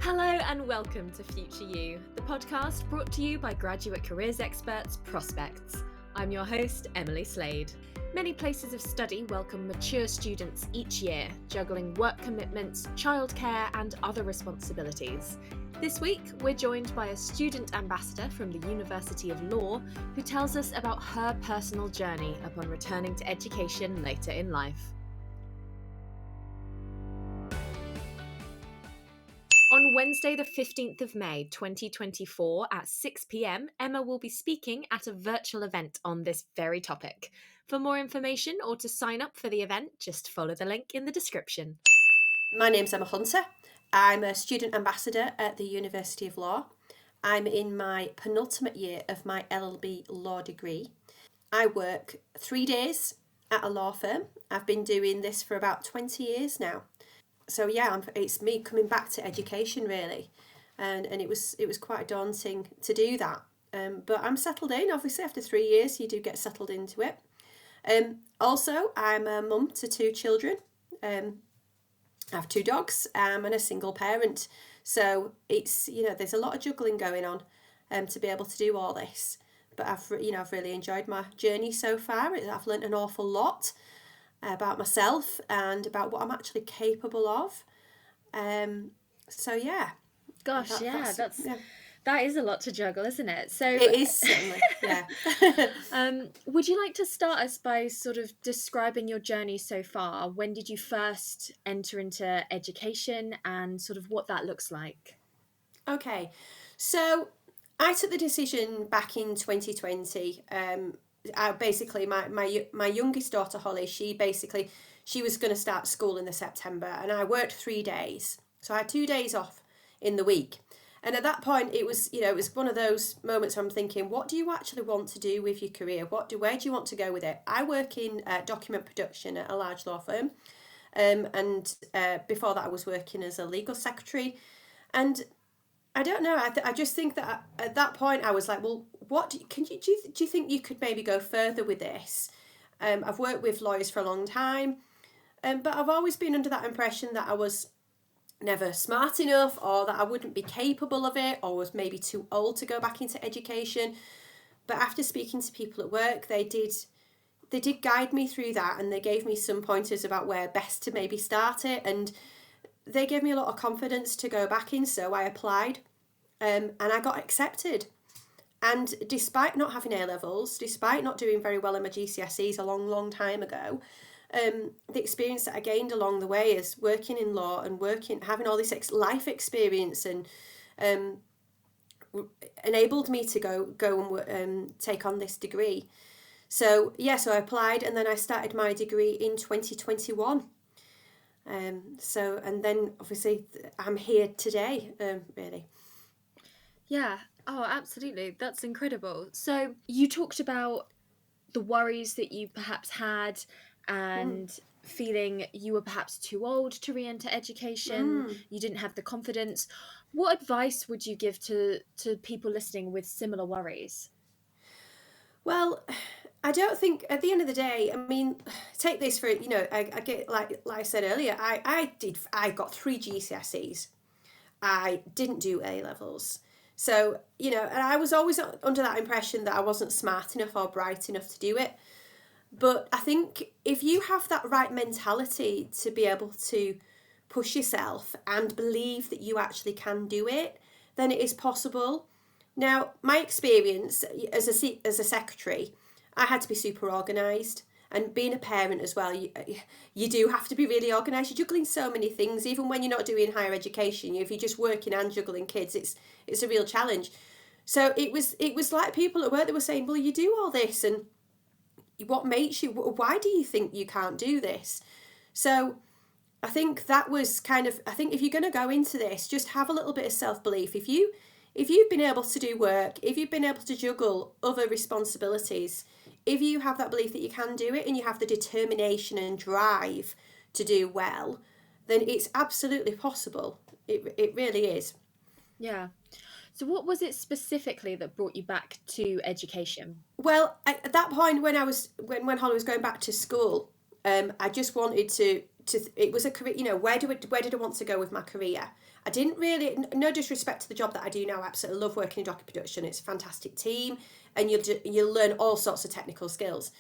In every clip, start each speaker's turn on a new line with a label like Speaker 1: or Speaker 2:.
Speaker 1: Hello and welcome to Future You, the podcast brought to you by graduate careers experts Prospects. I'm your host, Emily Slade. Many places of study welcome mature students each year, juggling work commitments, childcare and other responsibilities. This week, we're joined by a student ambassador from the University of Law who tells us about her personal journey upon returning to education later in life. On Wednesday, the 15th of May, 2024, at 6 p.m, Emma will be speaking at a virtual event on this very topic. For more information or to sign up for the event, just follow the link in the description.
Speaker 2: My name's Emma Hunter. I'm a student ambassador at the University of Law. I'm in my penultimate year of my LLB law degree. I work 3 days at a law firm. I've been doing this for about 20 years now. So yeah, it's me coming back to education really, and it was quite daunting to do that. But I'm settled in. Obviously, after 3 years, you do get settled into it. Also, I'm a mum to 2 children. I have 2 dogs. And a single parent. So it's there's a lot of juggling going on, to be able to do all this. But I've really enjoyed my journey so far. I've learnt an awful lot about myself and about what I'm actually capable of. So yeah.
Speaker 1: Gosh, that is a lot to juggle, isn't it? So
Speaker 2: it is, certainly, yeah.
Speaker 1: Would you like to start us by sort of describing your journey so far? When did you first enter into education and sort of what that looks like?
Speaker 2: Okay, so I took the decision back in 2020. I basically, my youngest daughter Holly, she was going to start school in the September, and I worked 3 days, so I had 2 days off in the week. And at that point, it was one of those moments where I'm thinking, what do you actually want to do with your career? Where do you want to go with it? I work in document production at a large law firm, and before that, I was working as a legal secretary, and I don't know. I just think that at that point I was like, well, do you think you could maybe go further with this? I've worked with lawyers for a long time, but I've always been under that impression that I was never smart enough, or that I wouldn't be capable of it, or was maybe too old to go back into education. But after speaking to people at work, they did guide me through that, and they gave me some pointers about where best to maybe start it, and they gave me a lot of confidence to go back in, so I applied, and I got accepted. And despite not having A-levels, despite not doing very well in my GCSEs a long, long time ago, the experience that I gained along the way is working in law and having all this life experience, and enabled me to go and take on this degree. So I applied, and then I started my degree in 2021. And then obviously I'm here today, really.
Speaker 1: Yeah. Oh, absolutely. That's incredible. So you talked about the worries that you perhaps had and feeling you were perhaps too old to re-enter education. You didn't have the confidence. What advice would you give to people listening with similar worries?
Speaker 2: Well, I don't think at the end of the day, I mean, take this for, I get, like I said earlier, I got 3 GCSEs. I didn't do A-levels. So, and I was always under that impression that I wasn't smart enough or bright enough to do it. But I think if you have that right mentality to be able to push yourself and believe that you actually can do it, then it is possible. Now, my experience as a secretary, I had to be super organised. And being a parent as well, you do have to be really organised. You're juggling so many things, even when you're not doing higher education. If you're just working and juggling kids, it's a real challenge. So it was like people at work that were saying, well, you do all this, and what makes you, why do you think you can't do this? So I think that was I think if you're going to go into this, just have a little bit of self-belief. If you've been able to do work, if you've been able to juggle other responsibilities, if you have that belief that you can do it, and you have the determination and drive to do well, then it's absolutely possible. It really is.
Speaker 1: Yeah. So what was it specifically that brought you back to education?
Speaker 2: Well, at that point when Holly was going back to school, I just wanted to it was a career, where did I want to go with my career? I didn't really, no disrespect to the job that I do now, I absolutely love working in docu production. It's a fantastic team, and you'll learn all sorts of technical skills.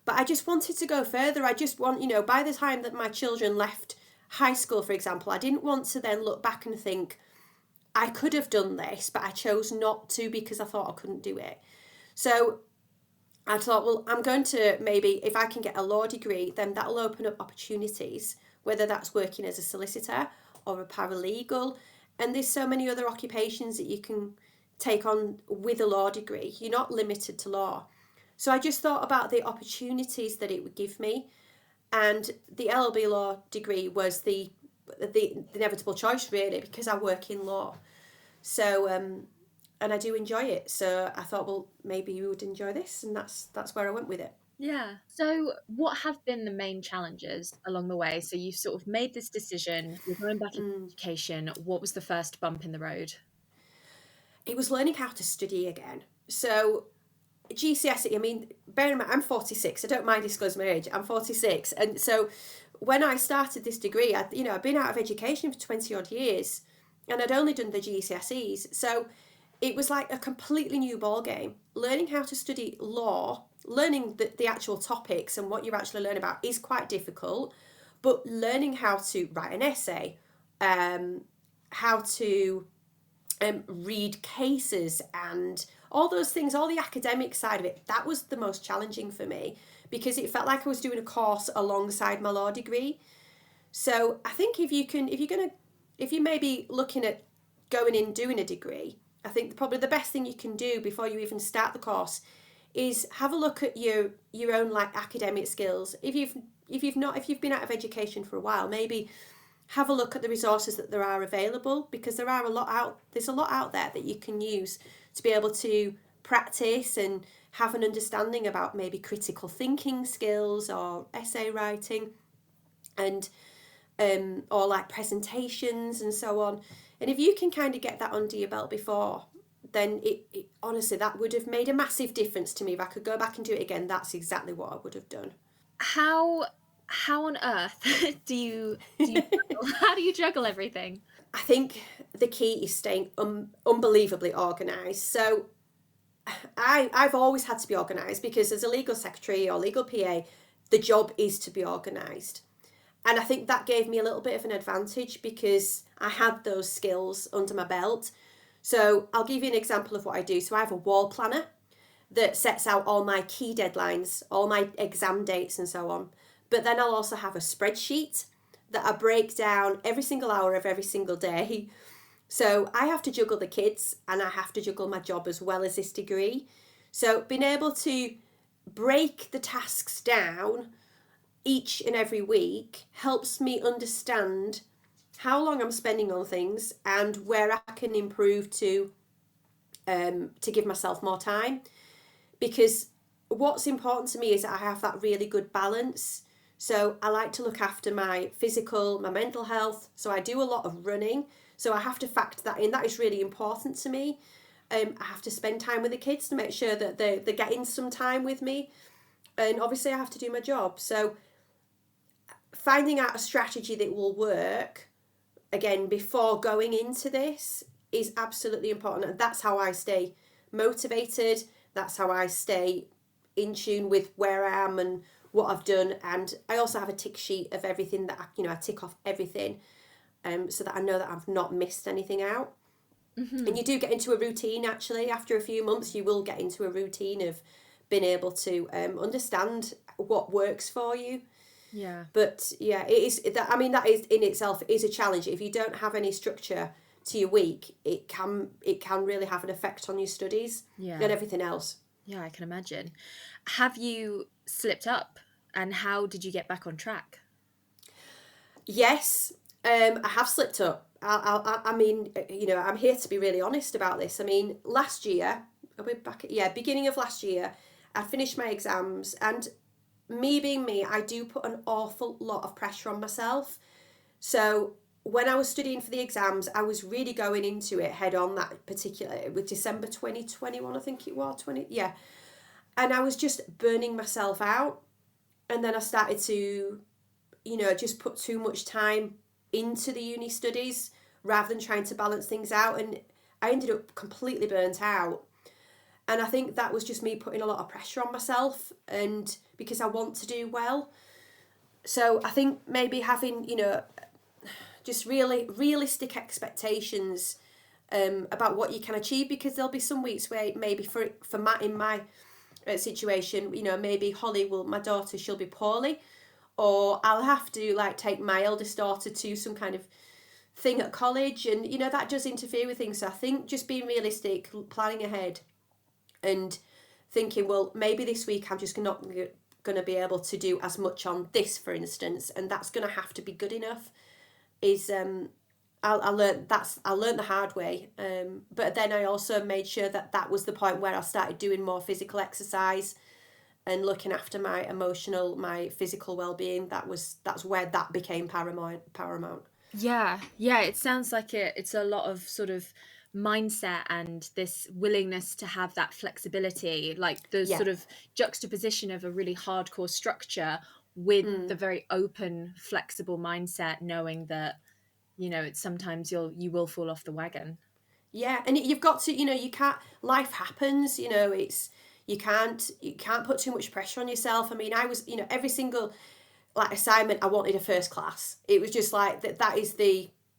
Speaker 2: But I just wanted to go further. I just want, by the time that my children left high school, for example, I didn't want to then look back and think, I could have done this, but I chose not to because I thought I couldn't do it. So I thought, well, I'm going to, maybe if I can get a law degree, then that'll open up opportunities, whether that's working as a solicitor or a paralegal. And there's so many other occupations that you can take on with a law degree. You're not limited to law. So I just thought about the opportunities that it would give me. And the LLB law degree was the inevitable choice, really, because I work in law. So, and I do enjoy it. So I thought, well, maybe you would enjoy this, and that's where I went with it.
Speaker 1: Yeah. So what have been the main challenges along the way? So you sort of made this decision, you're going back into education. What was the first bump in the road?
Speaker 2: It was learning how to study again. So GCSE, I mean, bear in mind, I'm 46. I don't mind disclosing my age. I'm 46. And so when I started this degree, I'd been out of education for 20 odd years, and I'd only done the GCSEs. So it was like a completely new ball game. Learning how to study law, learning the actual topics and what you actually learn about is quite difficult, but learning how to write an essay, how to read cases and all those things, all the academic side of it, that was the most challenging for me, because it felt like I was doing a course alongside my law degree. So I think if you may be looking at going in doing a degree, I think probably the best thing you can do before you even start the course is have a look at your own like academic skills. If you've been out of education for a while, maybe have a look at the resources that there are available, because there's a lot out there that you can use to be able to practice and have an understanding about maybe critical thinking skills or essay writing, and or like presentations and so on. And if you can kind of get that under your belt before, then it honestly, that would have made a massive difference to me. If I could go back and do it again, that's exactly what I would have done.
Speaker 1: How on earth do you juggle? How do you juggle everything?
Speaker 2: I think the key is staying unbelievably organised. So I've always had to be organised, because as a legal secretary or legal PA, the job is to be organised. And I think that gave me a little bit of an advantage because I had those skills under my belt. So I'll give you an example of what I do. So I have a wall planner that sets out all my key deadlines, all my exam dates and so on. But then I'll also have a spreadsheet that I break down every single hour of every single day. So I have to juggle the kids and I have to juggle my job as well as this degree. So being able to break the tasks down each and every week helps me understand how long I'm spending on things and where I can improve to give myself more time. Because what's important to me is that I have that really good balance. So I like to look after my physical, my mental health. So I do a lot of running. So I have to factor that in. That is really important to me. I have to spend time with the kids to make sure that they're getting some time with me. And obviously I have to do my job. So finding out a strategy that will work, again, before going into this is absolutely important. And that's how I stay motivated. That's how I stay in tune with where I am and what I've done. And I also have a tick sheet of everything that I tick off everything, so that I know that I've not missed anything out. Mm-hmm. And you do get into a routine, actually. After a few months, you will get into a routine of being able to understand what works for you.
Speaker 1: Yeah.
Speaker 2: But yeah, it is that. I mean, that is in itself is a challenge. If you don't have any structure to your week, it can really have an effect on your studies and everything else.
Speaker 1: Yeah, I can imagine. Have you slipped up, and how did you get back on track?
Speaker 2: Yes, I have slipped up. I mean, I'm here to be really honest about this. I mean, last year, beginning of last year, I finished my exams, and me being me, I do put an awful lot of pressure on myself. So when I was studying for the exams, I was really going into it head on. That particular, with December 2021, I think it was, and I was just burning myself out. And then I started to just put too much time into the uni studies rather than trying to balance things out. And I ended up completely burnt out. And I think that was just me putting a lot of pressure on myself, and because I want to do well. So I think maybe having, just really realistic expectations about what you can achieve, because there'll be some weeks where maybe in my situation, maybe my daughter, she'll be poorly, or I'll have to like take my eldest daughter to some kind of thing at college, and that does interfere with things. So I think just being realistic, planning ahead, and thinking, well, maybe this week I'm just not going to be able to do as much on this, for instance, and that's going to have to be good enough. Is I learned the hard way, but then I also made sure that was the point where I started doing more physical exercise and looking after my physical well-being. That's where that became paramount.
Speaker 1: Yeah, it sounds like it's a lot of sort of mindset and this willingness to have that flexibility, like the
Speaker 2: Yeah.
Speaker 1: sort of juxtaposition of a really hardcore structure with the very open, flexible mindset, knowing that it's sometimes you will fall off the wagon.
Speaker 2: Yeah, and you've got to, you can't. Life happens. It's you can't put too much pressure on yourself. I mean, I was, every single like assignment I wanted a first class. It was just like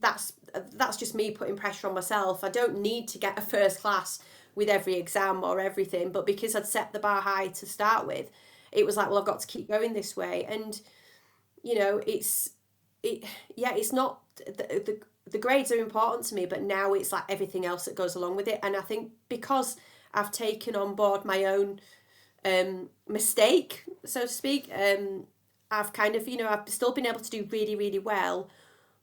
Speaker 2: that's just me putting pressure on myself. I don't need to get a first class with every exam or everything, but because I'd set the bar high to start with, it was like, well, I've got to keep going this way. And it's not the grades are important to me, but now it's like everything else that goes along with it. And I think because I've taken on board my own mistake, so to speak, I've kind of, I've still been able to do really, really well,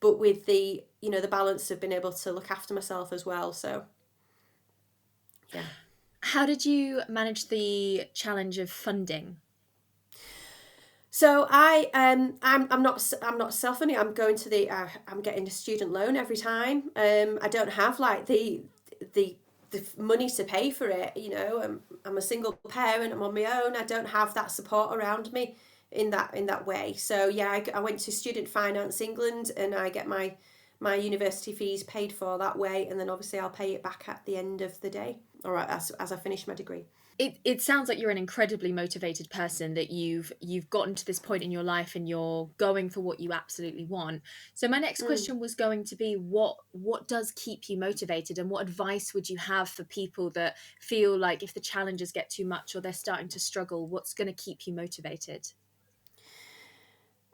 Speaker 2: but with the, the balance of being able to look after myself as well. So, yeah.
Speaker 1: How did you manage the challenge of funding?
Speaker 2: So I'm not self-funding. I'm going to I'm getting a student loan every time. I don't have like the money to pay for it. I'm a single parent. I'm on my own. I don't have that support around me in that way. So yeah, I went to Student Finance England, and I get my university fees paid for that way, and then obviously I'll pay it back at the end of the day, or as I finish my degree.
Speaker 1: It sounds like you're an incredibly motivated person, that you've gotten to this point in your life and you're going for what you absolutely want. So my next question was going to be, what does keep you motivated, and what advice would you have for people that feel like if the challenges get too much or they're starting to struggle, what's going to keep you motivated?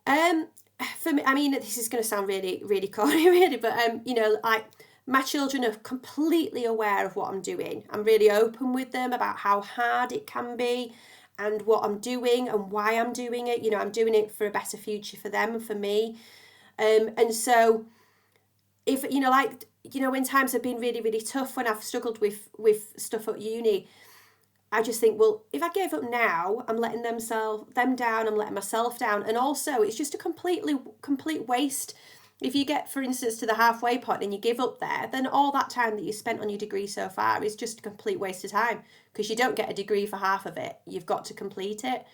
Speaker 2: For me, I mean, this is going to sound really, really corny, really, but like my children are completely aware of what I'm doing. I'm really open with them about how hard it can be and what I'm doing and why I'm doing it. I'm doing it for a better future for them and for me. And so if, when times have been really, really tough, when I've struggled with stuff at uni, I just think, well, if I gave up now, I'm letting them down, I'm letting myself down. And also, it's just a complete waste. If you get, for instance, to the halfway point and you give up there, then all that time that you spent on your degree so far is just a complete waste of time, because you don't get a degree for half of it. You've got to complete it.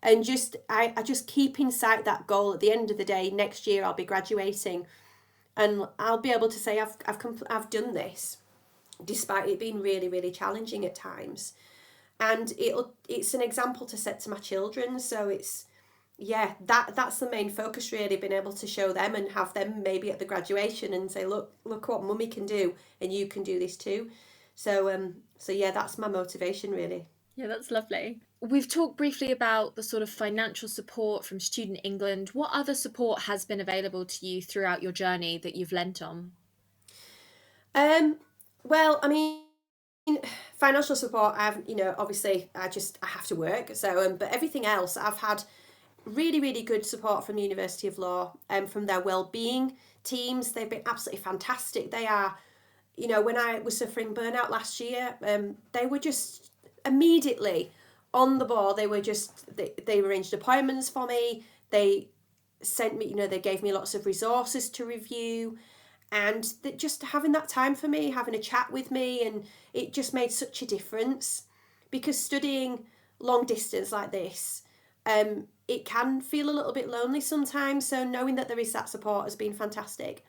Speaker 2: And I just keep in sight that goal. At the end of the day, next year I'll be graduating, and I'll be able to say I've done this, despite it being really, really challenging at times. And it's an example to set to my children. So it's, yeah, that's the main focus, really, being able to show them and have them maybe at the graduation and say, look what mummy can do, and you can do this too. So yeah, that's my motivation, really.
Speaker 1: Yeah, that's lovely. We've talked briefly about the sort of financial support from Student England. What other support has been available to you throughout your journey that you've lent on?
Speaker 2: Well, I mean, financial support, obviously I have to work. So, but everything else, I've had really, really good support from the University of Law, from their wellbeing teams. They've been absolutely fantastic. They are, when I was suffering burnout last year, they were just immediately on the ball. They arranged appointments for me. They sent me, they gave me lots of resources to review, and just having that time for me, having a chat with me, and it just made such a difference, because studying long distance like this, it can feel a little bit lonely sometimes. So knowing that there is that support has been fantastic.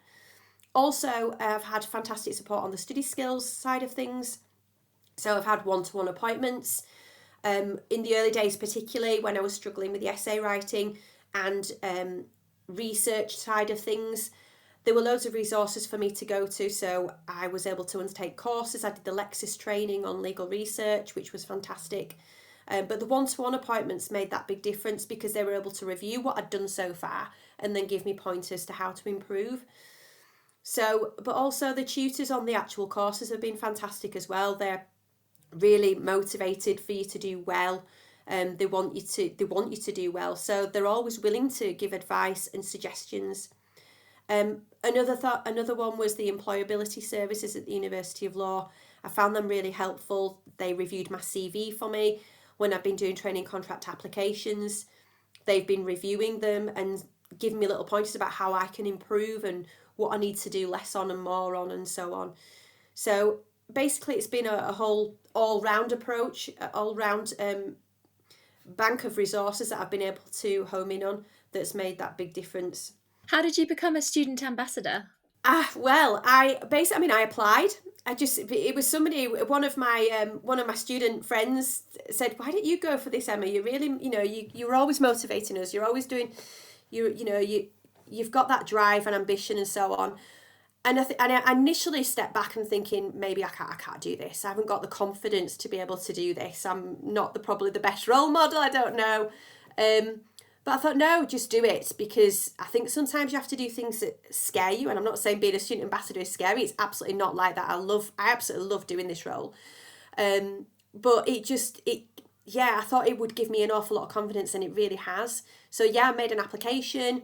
Speaker 2: Also, I've had fantastic support on the study skills side of things. So I've had one-to-one appointments. In the early days, particularly when I was struggling with the essay writing and research side of things, there were loads of resources for me to go to. So I was able to undertake courses. I did the Lexis training on legal research, which was fantastic. But the one-to-one appointments made that big difference because they were able to review what I'd done so far and then give me pointers to how to improve. So, but also the tutors on the actual courses have been fantastic as well. They're really motivated for you to do well. They want you to do well. So they're always willing to give advice and suggestions. Another one was the employability services at the University of Law. I found them really helpful. They reviewed my CV for me when I've been doing training contract applications. They've been reviewing them and giving me little pointers about how I can improve and what I need to do less on and more on and so on. So basically it's been a whole all-round approach, all-round bank of resources that I've been able to home in on that's made that big difference.
Speaker 1: How did you become a student ambassador?
Speaker 2: Well, I applied. It was somebody, one of my student friends said, "Why don't you go for this, Emma? You really, you're always motivating us. You're always doing, you've got that drive and ambition and so on." And I initially stepped back and thinking, maybe I can't do this. I haven't got the confidence to be able to do this. I'm not probably the best role model. I don't know. But I thought, no, just do it, because I think sometimes you have to do things that scare you. And I'm not saying being a student ambassador is scary. It's absolutely not like that. I absolutely love doing this role. But I thought it would give me an awful lot of confidence, and it really has. So yeah, I made an application.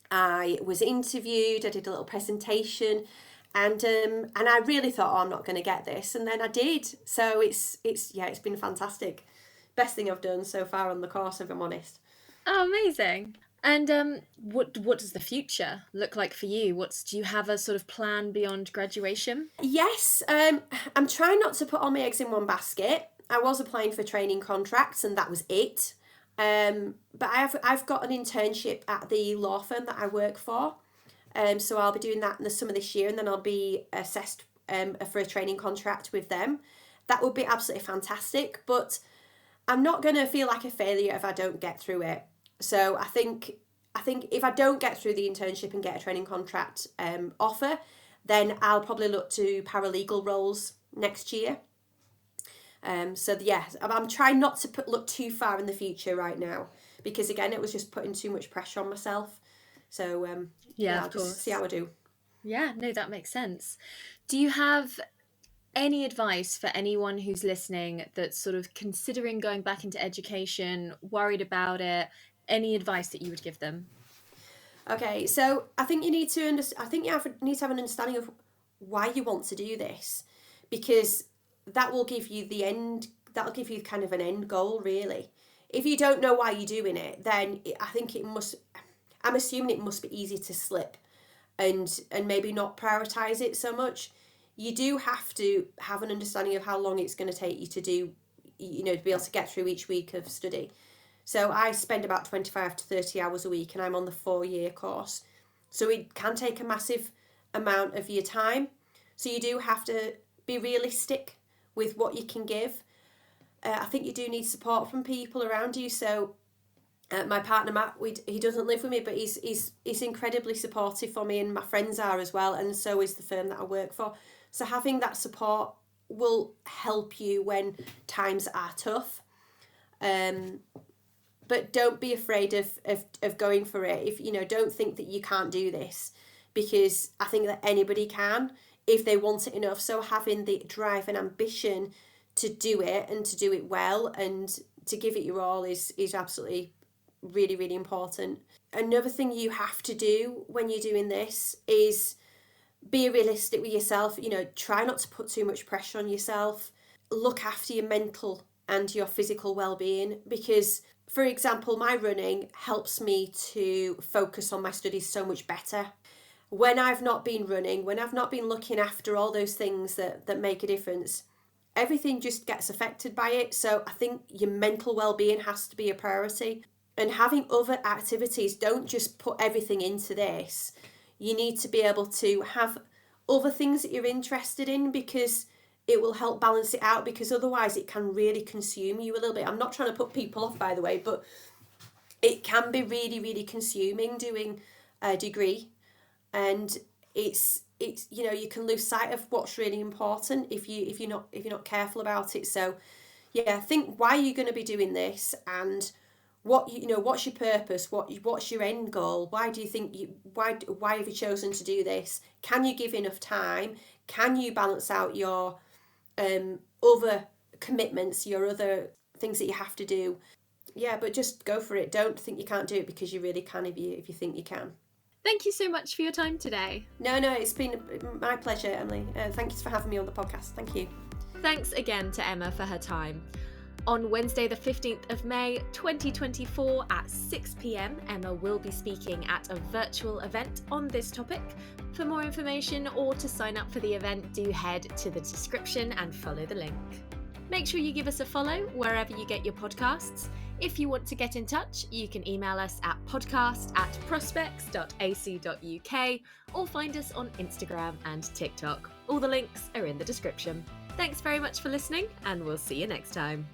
Speaker 2: I was interviewed. I did a little presentation, and I really thought, oh, I'm not going to get this, and then I did. So it's been fantastic. Best thing I've done so far on the course, if I'm honest.
Speaker 1: Oh, amazing. And what does the future look like for you? Do you have a sort of plan beyond graduation?
Speaker 2: Yes, I'm trying not to put all my eggs in one basket. I was applying for training contracts, and that was it. But I've got an internship at the law firm that I work for. So I'll be doing that in the summer this year, and then I'll be assessed for a training contract with them. That would be absolutely fantastic, but I'm not going to feel like a failure if I don't get through it. So I think if I don't get through the internship and get a training contract offer, then I'll probably look to paralegal roles next year. So yes, I'm trying not to look too far in the future right now, because again, it was just putting too much pressure on myself. So I'll just see how I do.
Speaker 1: Yeah, no, that makes sense. Do you have any advice for anyone who's listening that's sort of considering going back into education, worried about it? Any advice that you would give them?
Speaker 2: Okay, so I think you need to need to have an understanding of why you want to do this, because that will give you that'll give you kind of an end goal, really. If you don't know why you're doing it, then I'm assuming it must be easy to slip and maybe not prioritize it so much. You do have to have an understanding of how long it's going to take you to do, to be able to get through each week of study. So I spend about 25 to 30 hours a week, and I'm on the 4-year course. So it can take a massive amount of your time. So you do have to be realistic with what you can give. I think you do need support from people around you. So my partner Matt, he doesn't live with me, but he's incredibly supportive for me, and my friends are as well, and so is the firm that I work for. So having that support will help you when times are tough. But don't be afraid of going for it. If don't think that you can't do this, because I think that anybody can if they want it enough. So having the drive and ambition to do it, and to do it well, and to give it your all is absolutely really, really important. Another thing you have to do when you're doing this is be realistic with yourself. Try not to put too much pressure on yourself. Look after your mental and your physical well-being, because, for example, my running helps me to focus on my studies so much better. When I've not been running, when I've not been looking after all those things that make a difference, everything just gets affected by it. So I think your mental well-being has to be a priority. And having other activities, don't just put everything into this. You need to be able to have other things that you're interested in, because it will help balance it out, because otherwise it can really consume you a little bit. I'm not trying to put people off, by the way, but it can be really, really consuming doing a degree, and it's you can lose sight of what's really important if you're not careful about it. So yeah, think, why are you going to be doing this, and what's your purpose, what's your end goal, why do you think why have you chosen to do this, can you give enough time, can you balance out your other commitments, your other things that you have to do. Yeah, but just go for it. Don't think you can't do it, because you really can if you think you can.
Speaker 1: Thank you so much for your time today.
Speaker 2: No, it's been my pleasure, Emily. Thank you for having me on the podcast. Thank you.
Speaker 1: Thanks again to Emma for her time. On Wednesday the 15th of May 2024 at 6 p.m, Emma will be speaking at a virtual event on this topic. For more information or to sign up for the event, do head to the description and follow the link. Make sure you give us a follow wherever you get your podcasts. If you want to get in touch, you can email us at podcast@prospects.ac.uk or find us on Instagram and TikTok. All the links are in the description. Thanks very much for listening, and we'll see you next time.